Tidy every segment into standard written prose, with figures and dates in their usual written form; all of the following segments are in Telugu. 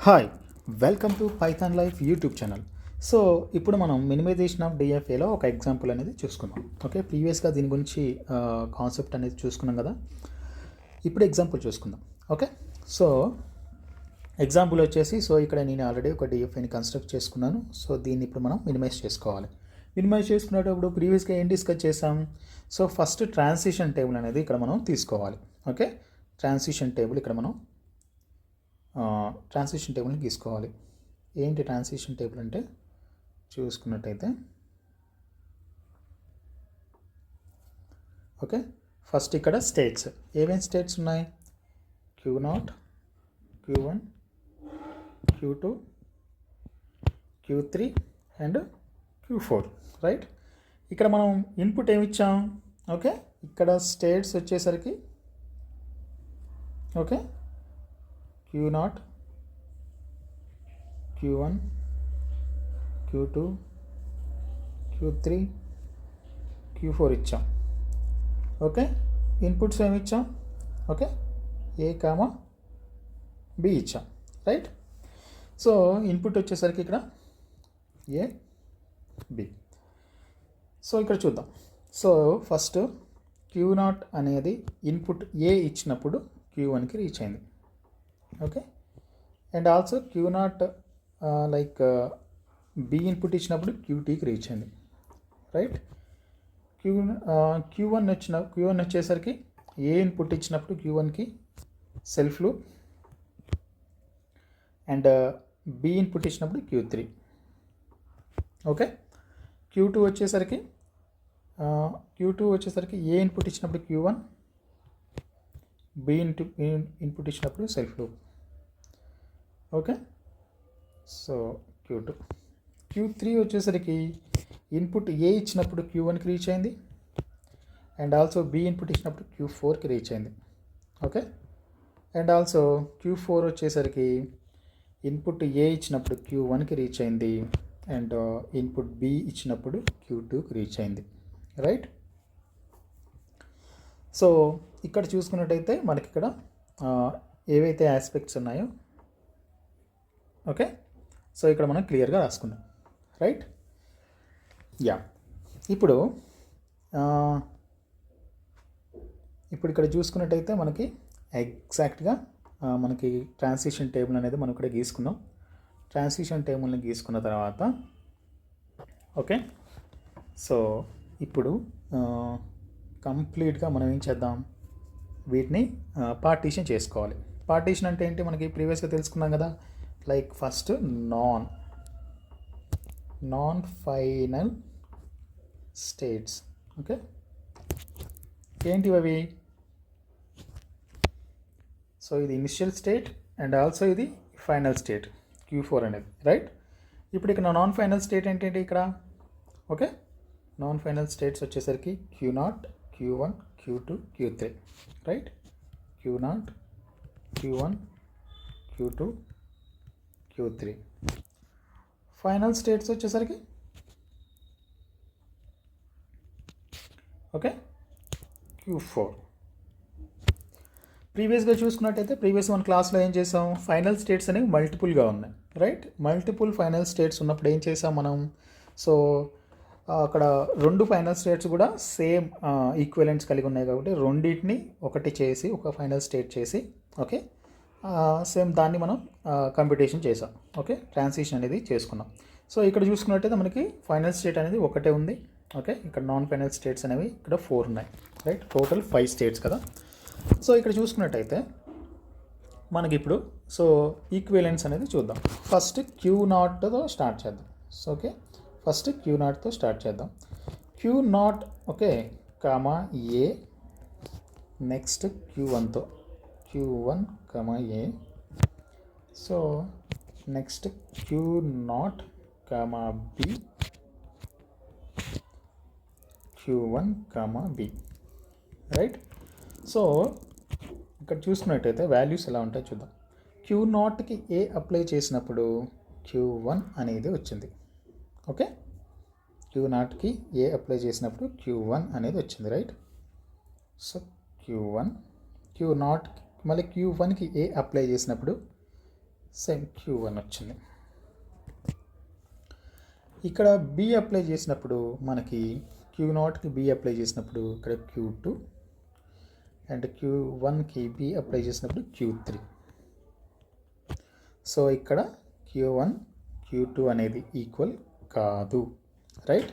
Hi, welcome to Python life YouTube channel. So ఇప్పుడు మనం మినిమైజేషన్ ఆఫ్ డిఎఫ్ఏలో ఒక ఎగ్జాంపుల్ అనేది చూసుకుందాం. ఓకే, ప్రీవియస్గా దీని గురించి కాన్సెప్ట్ అనేది చూసుకున్నాం కదా. ఇప్పుడు ఎగ్జాంపుల్ చూసుకుందాం. ఓకే, సో ఎగ్జాంపుల్ వచ్చేసి ఇక్కడ నేను ఆల్రెడీ ఒక డిఎఫ్ఏని కన్స్ట్రక్ట్ చేసుకున్నాను. సో దీన్ని ఇప్పుడు మనం మినిమైజ్ చేసుకోవాలి. మినిమైజ్ చేసుకునేటప్పుడు ప్రీవియస్గా ఏం డిస్కస్ చేసాం? సో ఫస్ట్ ట్రాన్సిషన్ టేబుల్ అనేది ఇక్కడ మనం తీసుకోవాలి. ఓకే, ట్రాన్సిషన్ టేబుల్ ఇక్కడ మనం ట్రాన్సిషన్ టేబుల్ని తీసుకోవాలి. ఏంటి ట్రాన్సిషన్ టేబుల్ అంటే చూసుకున్నట్టయితే, ఓకే, ఫస్ట్ ఇక్కడ స్టేట్స్ ఏమేమి స్టేట్స్ ఉన్నాయి? Q0, Q1, Q2, Q3 and Q4, right. ఇక్కడ మనం ఇన్పుట్ ఏమి ఇచ్చాం? ఓకే, ఇక్కడ స్టేట్స్ వచ్చేసరికి okay Q0, Q1, Q2, Q3, Q4 ఇచ్చాం. ఓకే, ఇన్పుట్స్ ఏమి ఇచ్చాం? ఓకే, A, B ఇచ్చాం, రైట్. సో ఇన్పుట్ వచ్చేసరికి ఇక్కడ A, B. సో ఇక్కడ చూద్దాం. సో ఫస్ట్ Q0 అనేది ఇన్పుట్ A ఇచ్చినప్పుడు Q1కి రీచ్ అయింది. Okay, and also Q0 B input ఇచ్చినప్పుడు Q2కి రీచ్ అయింది, రైట్. Q1 వచ్చేసరికి ఏ ఇన్పుట్ ఇచ్చినప్పుడు Q1కి self loop, and B input ఇచ్చినప్పుడు Q3. ఓకే, Q2 వచ్చేసరికి ఏ ఇన్పుట్ ఇచ్చినప్పుడు Q1, B ఇన్పుట్ ఇచ్చినప్పుడు self loop. Okay, so Q3 వచ్చేసరికి ఇన్పుట్ ఏ ఇచ్చినప్పుడు Q1కి రీచ్ అయింది, అండ్ ఆల్సో B ఇన్పుట్ ఇచ్చినప్పుడు Q4కి రీచ్ అయింది. ఓకే, అండ్ ఆల్సో Q4 వచ్చేసరికి ఇన్పుట్ ఏ ఇచ్చినప్పుడు Q1కి రీచ్ అయింది, అండ్ ఇన్పుట్ B ఇచ్చినప్పుడు Q2కి రీచ్ అయింది, రైట్. సో ఇక్కడ చూసుకున్నట్టయితే మనకి ఇక్కడ ఏవైతే ఆస్పెక్ట్స్ ఉన్నాయో, ఓకే, సో ఇక్కడ మనం క్లియర్గా రాసుకున్నాం, రైట్. యా, ఇప్పుడు ఇక్కడ చూసుకున్నట్టయితే మనకి ఎగ్జాక్ట్గా మనకి ట్రాన్సిషన్ టేబుల్ అనేది మనం ఇక్కడ గీసుకున్నాం. ట్రాన్సిషన్ టేబుల్ని గీసుకున్న తర్వాత ఓకే, సో ఇప్పుడు కంప్లీట్గా మనం ఏం చేద్దాం, వీటిని పార్టీషన్ చేసుకోవాలి. పార్టీషన్ అంటే ఏంటి మనకి ప్రీవియస్గా తెలుసుకున్నాం కదా. Like first non final states. Okay, ఏంటివి అవి? సో ఇది ఇనిషియల్ స్టేట్ అండ్ ఆల్సో ఇది ఫైనల్ స్టేట్ Q4 అనేది, రైట్. ఇప్పుడు ఇక్కడ నాన్ ఫైనల్ స్టేట్ ఏంటంటే ఇక్కడ ఓకే, నాన్ ఫైనల్ స్టేట్స్ వచ్చేసరికి Q0, Q1, Q2, Q3, right. Q0, Q1, Q2, Q3. Final states వచ్చేసరికి ఓకే Q4. ప్రీవియస్గా చూసుకున్నట్టయితే ప్రీవియస్ వన్ క్లాస్లో ఏం చేసాం, ఫైనల్ స్టేట్స్ అనేవి మల్టిపుల్గా ఉన్నాయి, రైట్. మల్టిపుల్ ఫైనల్ స్టేట్స్ ఉన్నప్పుడు ఏం చేసాం మనం? సో అక్కడ రెండు ఫైనల్ స్టేట్స్ కూడా సేమ్ ఈక్వలెంట్స్ కలిగి ఉన్నాయి కాబట్టి రెండింటిని ఒకటి చేసి ఒక ఫైనల్ స్టేట్ చేసి ఓకే సేమ్ దాన్ని మనం కంప్యూటేషన్ చేసాం. ఓకే, ట్రాన్సిషన్ అనేది చేసుకున్నాం. సో ఇక్కడ చూసుకున్నట్టయితే మనకి ఫైనల్ స్టేట్ అనేది ఒకటే ఉంది. ఓకే, ఇక్కడ నాన్ ఫైనల్ స్టేట్స్ అనేవి ఇక్కడ 4 ఉన్నాయి, రైట్. టోటల్ 5 స్టేట్స్ కదా. సో ఇక్కడ చూసుకున్నట్టయితే మనకి ఇప్పుడు సో ఈక్వలెంట్స్ అనేది చూద్దాం. ఫస్ట్ Q0తో స్టార్ట్ చేద్దాం. సో ఓకే, ఫస్ట్ Q0తో స్టార్ట్ చేద్దాం. Q0 okay comma A, next Q1తో Q1 A, so next Q0 B, Q1 B, right. So ఇక్కడ చూసుకున్నట్టయితే వాల్యూస్ ఎలా ఉంటాయో చూద్దాం. Q0కి ఏ అప్లై చేసినప్పుడు Q1 అనేది వచ్చింది. ఓకే, Q0కి ఏ అప్లై చేసినప్పుడు Q1 అనేది వచ్చింది, రైట్. సో Q0 మళ్ళీ Q1కి ఏ అప్లై చేసినప్పుడు సేమ్ Q1 వచ్చింది. ఇక్కడ B అప్లై చేసినప్పుడు మనకి Q0కి B అప్లై చేసినప్పుడు ఇక్కడ Q2 అండ్ Q1కి B అప్లై చేసినప్పుడు Q3. సో ఇక్కడ Q1 Q2 అనేది ఈక్వల్ కాదు, right?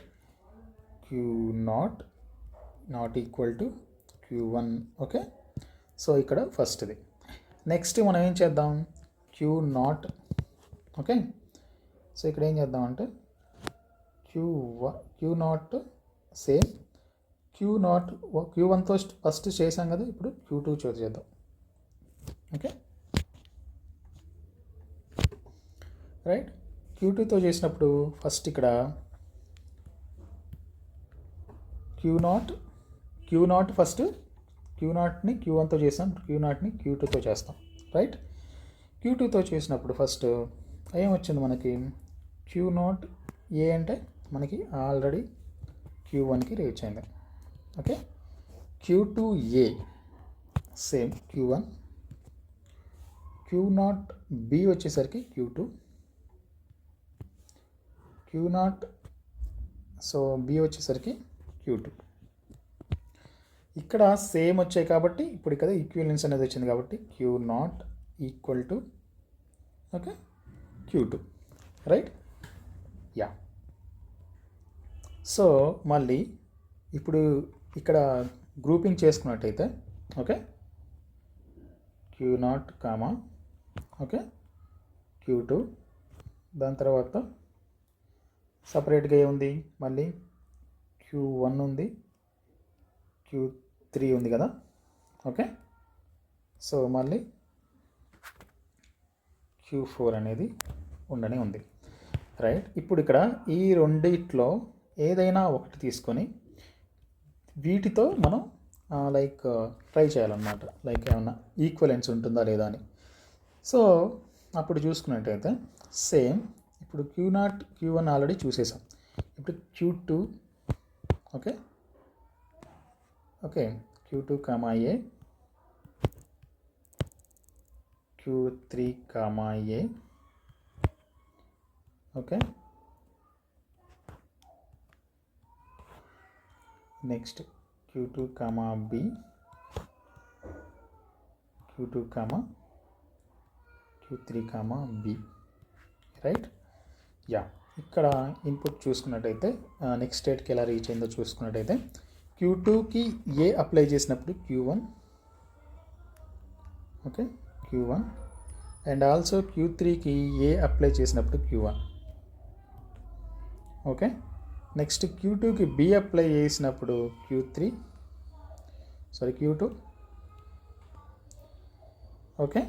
Q0 not equal to Q1. Okay, so ఇక్కడ ఫస్ట్ది. నెక్స్ట్ మనం ఏం చేద్దాం, Q0. ఓకే, సో ఇక్కడ ఏం చేద్దాం అంటే Q0 సేమ్ Q1తో ఫస్ట్ చేసాం కదా, ఇప్పుడు Q2 చేద్దాం. Okay, right? Q2తో చేసినప్పుడు ఫస్ట్ ఇక్కడ Q0 ఫస్ట్ Q0ని Q1తో చేస్తాం, Q0ని Q2తో చేస్తాం, రైట్? Q2తో చేసినప్పుడు ఫస్ట్ ఏమొచ్చింది మనకి, Q0A అంటే మనకి ఆల్రెడీ Q1కి రీచ్ అయింది. Okay, Q2A same Q1, Q0B వచ్చేసరికి Q2, Q0 సో B వచ్చేసరికి Q2. ఇక్కడ సేమ్ వచ్చాయి కాబట్టి ఇప్పుడు ఇక్కడ ఈక్వివలెన్స్ అనేది వచ్చింది కాబట్టి Q0 equal to okay Q2, right? Yeah. So మళ్ళీ ఇప్పుడు ఇక్కడ గ్రూపింగ్ చేసుకున్నట్టయితే okay Q0 comma okay Q2, దాని తర్వాత సపరేట్గా ఏముంది, మళ్ళీ Q1 ఉంది, Q3 ఉంది కదా. ఓకే, సో మళ్ళీ Q4 అనేది ఉండనే ఉంది, రైట్? ఇప్పుడు ఇక్కడ ఈ రెండిట్లో ఏదైనా ఒకటి తీసుకొని వీటితో మనం లైక్ ట్రై చేయాలన్నమాట, లైక్ ఏమన్నా ఈక్వలెన్స్ ఉంటుందా లేదా అని. సో అప్పుడు చూసుకున్నట్టయితే సేమ్ ఇప్పుడు Q0 Q1 ఆల్రెడీ చూసేసాం, ఇప్పుడు Q2 okay okay Q2 comma A, Q3 comma A okay. Next Q2 comma B, Q2 comma Q3 comma B, right? Yeah. ఇక్కడ ఇన్పుట్ చూసుకున్నట్టయితే నెక్స్ట్ స్టేట్కి ఎలా రీచ్ అయిందో చూసుకున్నట్టయితే Q2కి A అప్లై చేసినప్పుడు Q1 okay Q1 and also Q3కి A అప్లై చేసినప్పుడు Q1 ఓకే. నెక్స్ట్ Q2కి B అప్లై చేసినప్పుడు Q2 ఓకే.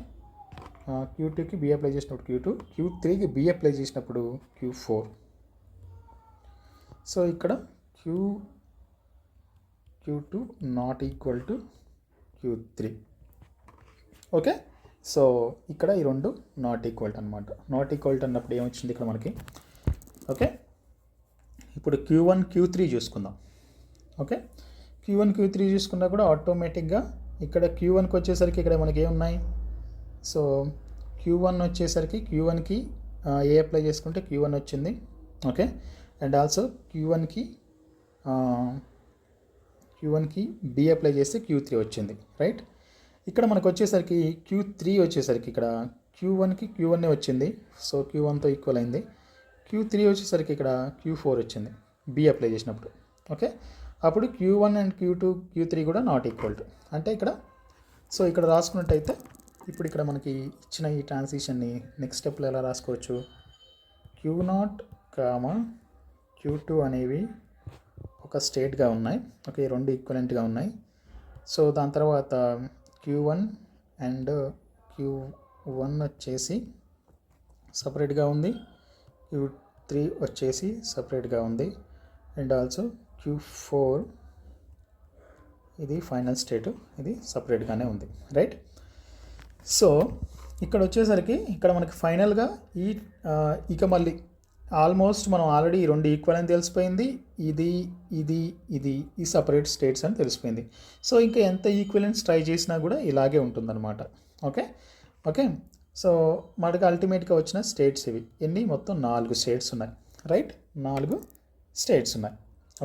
Q2కి B అప్లై చేసినప్పుడు Q2, Q3కి B అప్లై చేసినప్పుడు Q4. సో ఇక్కడ Q2 not equal to Q3. Okay, so ఇక్కడ ఈ రెండు నాట్ ఈక్వల్ అనమాట. నాట్ ఈక్వల్ అన్నప్పుడు ఏమొచ్చింది ఇక్కడ మనకి, ఓకే. ఇప్పుడు Q1 Q3 చూసుకుందాం. ఓకే, Q1 Q3 చూసుకున్నా కూడా ఆటోమేటిక్గా ఇక్కడ Q1కి వచ్చేసరికి ఇక్కడ మనకి ఏమున్నాయి, సో Q1 వచ్చేసరికి Q1కి A అప్లై చేసుకుంటే Q1 వచ్చింది, ఓకే. అండ్ ఆల్సో Q1కి B అప్లై చేస్తే Q3 వచ్చింది, రైట్? ఇక్కడ మనకు వచ్చేసరికి Q3 వచ్చేసరికి ఇక్కడ Q1కి Q1 వచ్చింది, సో Q1తో ఈక్వల్ అయింది. Q3 వచ్చేసరికి ఇక్కడ Q4 వచ్చింది B అప్లై చేసినప్పుడు, ఓకే. అప్పుడు Q1 అండ్ Q3 కూడా నాట్ ఈక్వల్ టు, అంటే ఇక్కడ సో ఇక్కడ రాసుకున్నట్టయితే ఇప్పుడు ఇక్కడ మనకి ఇచ్చిన ఈ ట్రాన్సిషన్ని నెక్స్ట్ స్టెప్లో ఎలా రాసుకోవచ్చు, Q0 కామా Q2 అనేవి ఒక స్టేట్గా ఉన్నాయి, ఓకే, రెండు ఈక్వలెంట్గా ఉన్నాయి. సో దాని తర్వాత Q1 అండ్ Q1 వచ్చేసి సపరేట్గా ఉంది, Q3 వచ్చేసి సపరేట్గా ఉంది, అండ్ ఆల్సో Q4 ఇది ఫైనల్ స్టేట్, ఇది సపరేట్గానే ఉంది, రైట్? సో ఇక్కడ వచ్చేసరికి ఇక్కడ మనకి ఫైనల్గా ఇక మళ్ళీ ఆల్మోస్ట్ మనం ఆల్రెడీ ఈ రెండు ఈక్వల్ అని తెలిసిపోయింది, ఈ సపరేట్ స్టేట్స్ అని తెలిసిపోయింది. సో ఇంకా ఎంత ఈక్వలెన్స్ ట్రై చేసినా కూడా ఇలాగే ఉంటుందన్నమాట, ఓకే. సో మనకి అల్టిమేట్గా వచ్చిన స్టేట్స్ ఇవి ఎన్ని మొత్తం 4 స్టేట్స్ ఉన్నాయి, రైట్? 4 స్టేట్స్ ఉన్నాయి.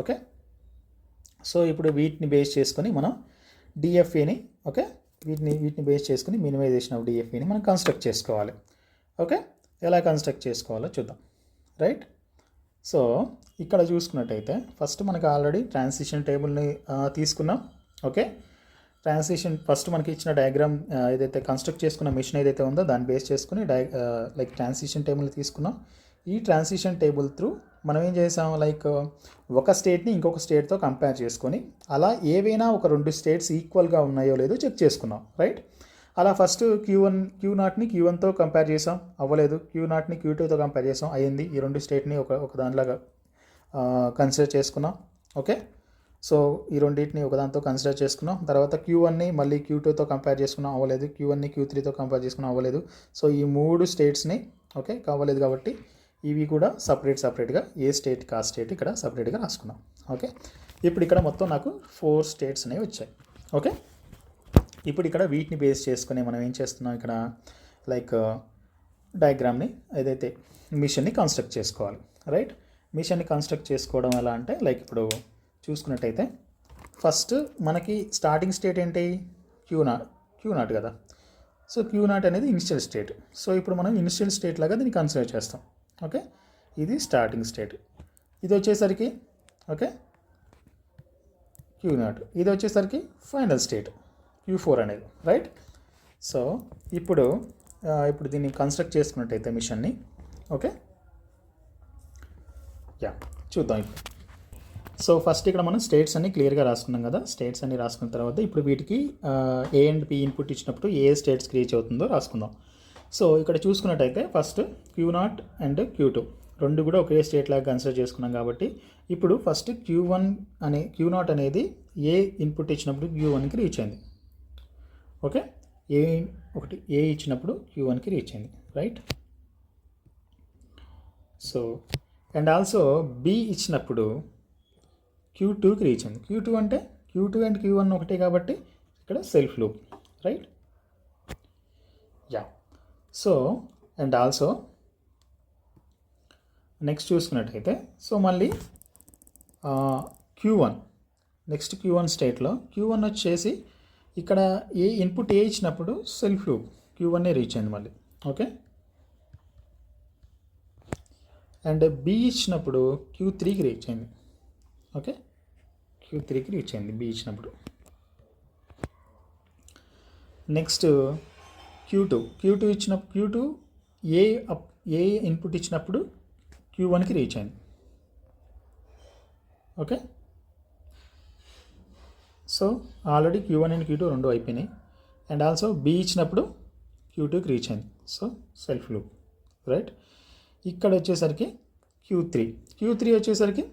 ఓకే, సో ఇప్పుడు వీటిని బేస్ చేసుకొని మనం డిఎఫ్ఏని, ఓకే, వీటిని బేస్ చేసుకుని మినిమైజేషన్ ఆఫ్ డిఎఫ్ఏని మనం కన్స్ట్రక్ట్ చేసుకోవాలి. ఓకే, ఎలా కన్స్ట్రక్ట్ చేసుకోవాలో చూద్దాం, రైట్? సో ఇక్కడ చూసుకున్నట్టయితే ఫస్ట్ మనకు ఆల్రెడీ ట్రాన్సిషన్ టేబుల్ని తీసుకున్నాం. ఓకే, ట్రాన్సిషన్ ఫస్ట్ మనకి ఇచ్చిన డయాగ్రామ్ ఏదైతే కన్స్ట్రక్ట్ చేసుకున్న మిషన్ ఏదైతే ఉందో దాన్ని బేస్ చేసుకుని లైక్ ట్రాన్సిషన్ టేబుల్ని తీసుకున్నాం. ఈ ట్రాన్సిషన్ టేబుల్ త్రూ మనం ఏం చేసాం, లైక్ ఒక స్టేట్ని ఇంకొక స్టేట్తో కంపేర్ చేసుకొని అలా ఏవైనా ఒక 2 స్టేట్స్ ఈక్వల్గా ఉన్నాయో లేదో చెక్ చేసుకున్నాం, రైట్? అలా ఫస్ట్ Q0ని Q1తో కంపేర్ చేసాం, అవ్వలేదు. Q0ని Q2తో కంపేర్ చేసాం, అయ్యింది. ఈ 2 స్టేట్ని ఒక దానిలాగా కన్సిడర్ చేసుకున్నాం. ఓకే, సో ఈ రెండింటిని ఒకదాంతో కన్సిడర్ చేసుకున్నాం. తర్వాత Q1ని మళ్ళీ Q2తో కంపేర్ చేసుకున్నాం, అవ్వలేదు. Q1ని Q3తో కంపేర్ చేసుకున్నాం, అవ్వలేదు. సో ఈ 3 స్టేట్స్ని ఓకే కావలేదు కాబట్టి ఇవి కూడా సపరేట్గా ఏ స్టేట్కి ఆ స్టేట్ ఇక్కడ సపరేట్గా రాసుకున్నాం. ఓకే, ఇప్పుడు ఇక్కడ మొత్తం నాకు 4 స్టేట్స్ అనేవి వచ్చాయి. ఓకే, ఇప్పుడు ఇక్కడ వీటిని బేస్ చేసుకుని మనం ఏం చేస్తున్నాం, ఇక్కడ లైక్ డయాగ్రామ్ని ఏదైతే మిషన్ని కన్స్ట్రక్ట్ చేసుకోవాలి, రైట్? మిషన్ని కన్స్ట్రక్ట్ చేసుకోవడం ఎలా అంటే, లైక్ ఇప్పుడు చూసుకున్నట్టయితే ఫస్ట్ మనకి స్టార్టింగ్ స్టేట్ ఏంటి, Q0 కదా. సో Q0 అనేది ఇనిషియల్ స్టేట్. సో ఇప్పుడు మనం ఇనిషియల్ స్టేట్ లాగా దీన్ని కన్సిడర్ చేస్తాం. ఓకే, ఇది స్టార్టింగ్ స్టేట్. ఇది వచ్చేసరికి ఓకే Q0, ఇది వచ్చేసరికి ఫైనల్ స్టేట్ Q4 అనేది, రైట్? సో ఇప్పుడు దీన్ని కన్స్ట్రక్ట్ చేసుకున్నట్టయితే మిషన్ని, ఓకే యా చూద్దాం ఇప్పుడు. సో ఫస్ట్ ఇక్కడ మనం స్టేట్స్ అన్ని క్లియర్గా రాసుకున్నాం కదా. స్టేట్స్ అన్ని రాసుకున్న తర్వాత ఇప్పుడు వీటికి A అండ్ P ఇన్పుట్ ఇచ్చినప్పుడు ఏ స్టేట్స్కి రీచ్ అవుతుందో రాసుకుందాం. సో ఇక్కడ చూసుకున్నట్టయితే ఫస్ట్ Q0 అండ్ Q2 రెండు కూడా ఒకే స్టేట్ లాగా కన్సిడర్ చేసుకున్నాం కాబట్టి ఇప్పుడు ఫస్ట్ Q0 అనేది ఏ ఇన్పుట్ ఇచ్చినప్పుడు Q1కి రీచ్ అయింది. ఓకే, ఏ ఇచ్చినప్పుడు Q1కి రీచ్ అయింది, right? So and also B ఇచ్చినప్పుడు Q2కి రీచ్ అయింది. Q2 అంటే Q2 అండ్ Q1 ఒకటే కాబట్టి ఇక్కడ self loop, right? Yeah, so and also next చూసుకున్నట్టయితే సో మళ్ళీ నెక్స్ట్ Q1 స్టేట్లో Q1 వచ్చేసి ఇక్కడ ఏ ఇన్పుట్ ఏ ఇచ్చినప్పుడు సెల్ఫ్ లూప్ Q1ఏ రీచ్ అయింది మళ్ళీ. ఓకే, అండ్ B ఇచ్చినప్పుడు Q3కి రీచ్ అయింది. ఓకే, Q3కి రీచ్ అయింది B ఇచ్చినప్పుడు. నెక్స్ట్ Q2 ఇచ్చినప్పుడు ఏ ఇన్పుట్ ఇచ్చినప్పుడు Q1కి రీచ్ అయింది. Okay, so already Q1 and Q2 రెండు అయిపోయినాయి. అండ్ ఆల్సో B ఇచ్చినప్పుడు Q2కి రీచ్ అయింది. So self loop, right? ఇక్కడ వచ్చేసరికి Q3 వచ్చేసరికి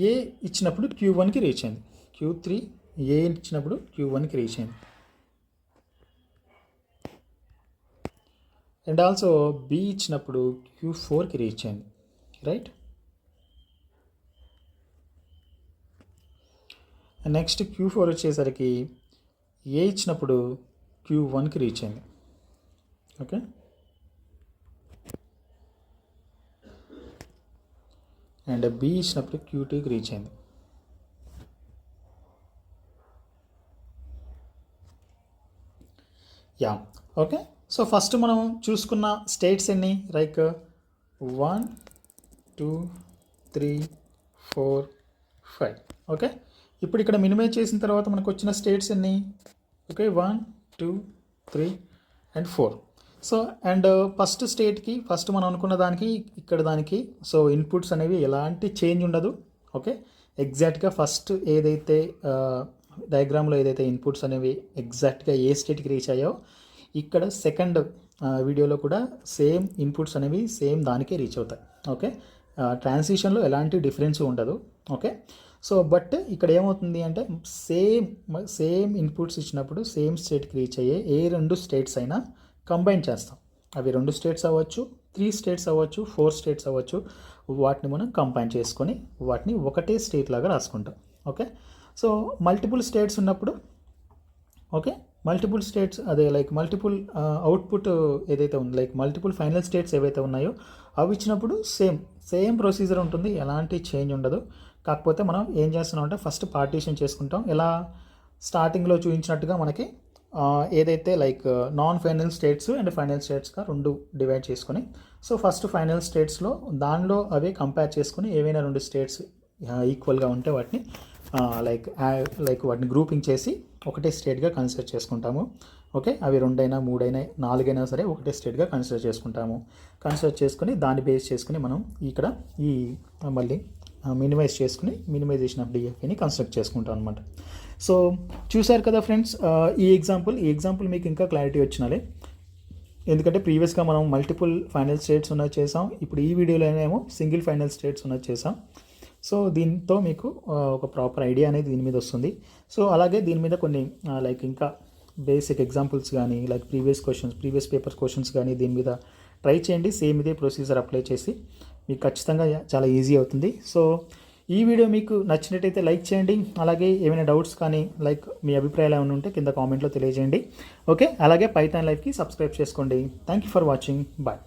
ఏ ఇచ్చినప్పుడు Q1కి రీచ్ అయింది. Q3 ఏ ఇచ్చినప్పుడు Q1కి రీచ్ అయింది. అండ్ ఆల్సో B ఇచ్చినప్పుడు Q4కి రీచ్ అయింది, రైట్? నెక్స్ట్ Q4 వచ్చేసరికి ఏ ఇచ్చినప్పుడు Q1కి రీచ్ అయింది. ఓకే, అండ్ B ఇచ్చినప్పుడు Q2కి రీచ్ అయింది. Yeah, okay. సో ఫస్ట్ మనం చూసుకున్న స్టేట్స్ ఎన్ని, లైక్ 1 2 3 4 5. ఓకే, ఇప్పుడు ఇక్కడ మినిమైజ్ చేసిన తర్వాత మనకు వచ్చిన స్టేట్స్ ఎన్ని, okay 1 2 3 and 4. So and first స్టేట్కి ఫస్ట్ మనం అనుకున్న దానికి ఇక్కడ దానికి సో ఇన్పుట్స్ అనేవి ఎలాంటి చేంజ్ ఉండదు. ఓకే, ఎగ్జాక్ట్గా ఫస్ట్ ఏదైతే డయాగ్రామ్లో ఏదైతే ఇన్పుట్స్ అనేవి ఎగ్జాక్ట్గా ఏ స్టేట్కి రీచ్ అయ్యాయో ఇక్కడ సెకండ్ వీడియోలో కూడా సేమ్ ఇన్పుట్స్ అనేవి సేమ్ దానికే రీచ్ అవుతాయి. ఓకే, ట్రాన్సిషన్లో ఎలాంటి డిఫరెన్స్ ఉండదు. ఓకే, సో బట్ ఇక్కడ ఏమవుతుంది అంటే సేమ్ ఇన్పుట్స్ ఇచ్చినప్పుడు సేమ్ స్టేట్కి రీచ్ అయ్యే ఏ 2 స్టేట్స్ అయినా కంబైన్ చేస్తాం. అవి 2 స్టేట్స్ అవ్వచ్చు, 3 స్టేట్స్ అవ్వచ్చు, 4 స్టేట్స్ అవ్వచ్చు. వాటిని మనం కంబైన్ చేసుకొని వాటిని ఒకటే స్టేట్ లాగా రాసుకుంటాం. ఓకే, సో మల్టిపుల్ స్టేట్స్ ఉన్నప్పుడు ఓకే మల్టిపుల్ స్టేట్స్ అదే లైక్ మల్టిపుల్ అవుట్పుట్ ఏదైతే ఉంది లైక్ మల్టిపుల్ ఫైనల్ స్టేట్స్ ఏవైతే ఉన్నాయో అవి ఇచ్చినప్పుడు సేమ్ ప్రొసీజర్ ఉంటుంది, ఎలాంటి చేంజ్ ఉండదు. కాకపోతే మనం ఏం చేస్తున్నాం అంటే ఫస్ట్ పార్టీషన్ చేసుకుంటాం. ఎలా స్టార్టింగ్లో చూపించినట్టుగా మనకి ఏదైతే like non final states and final స్టేట్స్గా రెండు డివైడ్ చేసుకొని, సో ఫస్ట్ ఫైనల్ స్టేట్స్లో దానిలో అవే కంపేర్ చేసుకుని ఏవైనా రెండు స్టేట్స్ ఈక్వల్గా ఉంటే వాటిని లైక్ వాటిని గ్రూపింగ్ చేసి ఒకటే స్టేట్గా కన్సిడర్ చేసుకుంటాము. ఓకే, అవి 2 అయినా 3 అయినా 4 అయినా సరే ఒకటే స్టేట్గా కన్సిడర్ చేసుకుంటాము. కన్సిడర్ చేసుకుని దాన్ని బేస్ చేసుకుని మనం ఇక్కడ ఈ మళ్ళీ మినిమైజ్ చేసుకుని మినిమైజేషన్ ఆఫ్ డిఎఫ్ఏని కన్స్ట్రక్ట్ చేసుకుంటాం అనమాట. సో చూశారు కదా ఫ్రెండ్స్, ఈ ఎగ్జాంపుల్ మీకు ఇంకా క్లారిటీ వచ్చినాలే, ఎందుకంటే ప్రీవియస్గా మనం మల్టిపుల్ ఫైనల్ స్టేట్స్ ఉన్నది చేసాం, ఇప్పుడు ఈ వీడియోలోనేమో సింగిల్ ఫైనల్ స్టేట్స్ ఉన్నది చేసాం. సో దీంతో మీకు ఒక ప్రాపర్ ఐడియా అనేది దీని మీద వస్తుంది. సో అలాగే దీని మీద కొన్ని లైక్ ఇంకా బేసిక్ ఎగ్జాంపుల్స్ కానీ లైక్ ప్రీవియస్ పేపర్ క్వశ్చన్స్ కానీ దీని మీద ట్రై చేయండి. సేమ్ ఇదే ప్రొసీజర్ అప్లై చేసి మీకు ఖచ్చితంగా చాలా ఈజీ అవుతుంది. సో ఈ వీడియో మీకు నచ్చినట్టయితే లైక్ చేయండి. అలాగే ఏమైనా డౌట్స్ కానీ లైక్ మీ అభిప్రాయాలు ఏమైనా ఉంటే కింద కామెంట్లో తెలియజేయండి. ఓకే, అలాగే పైథాన్ లైవ్కి సబ్స్క్రైబ్ చేసుకోండి. Thank you for watching. Bye.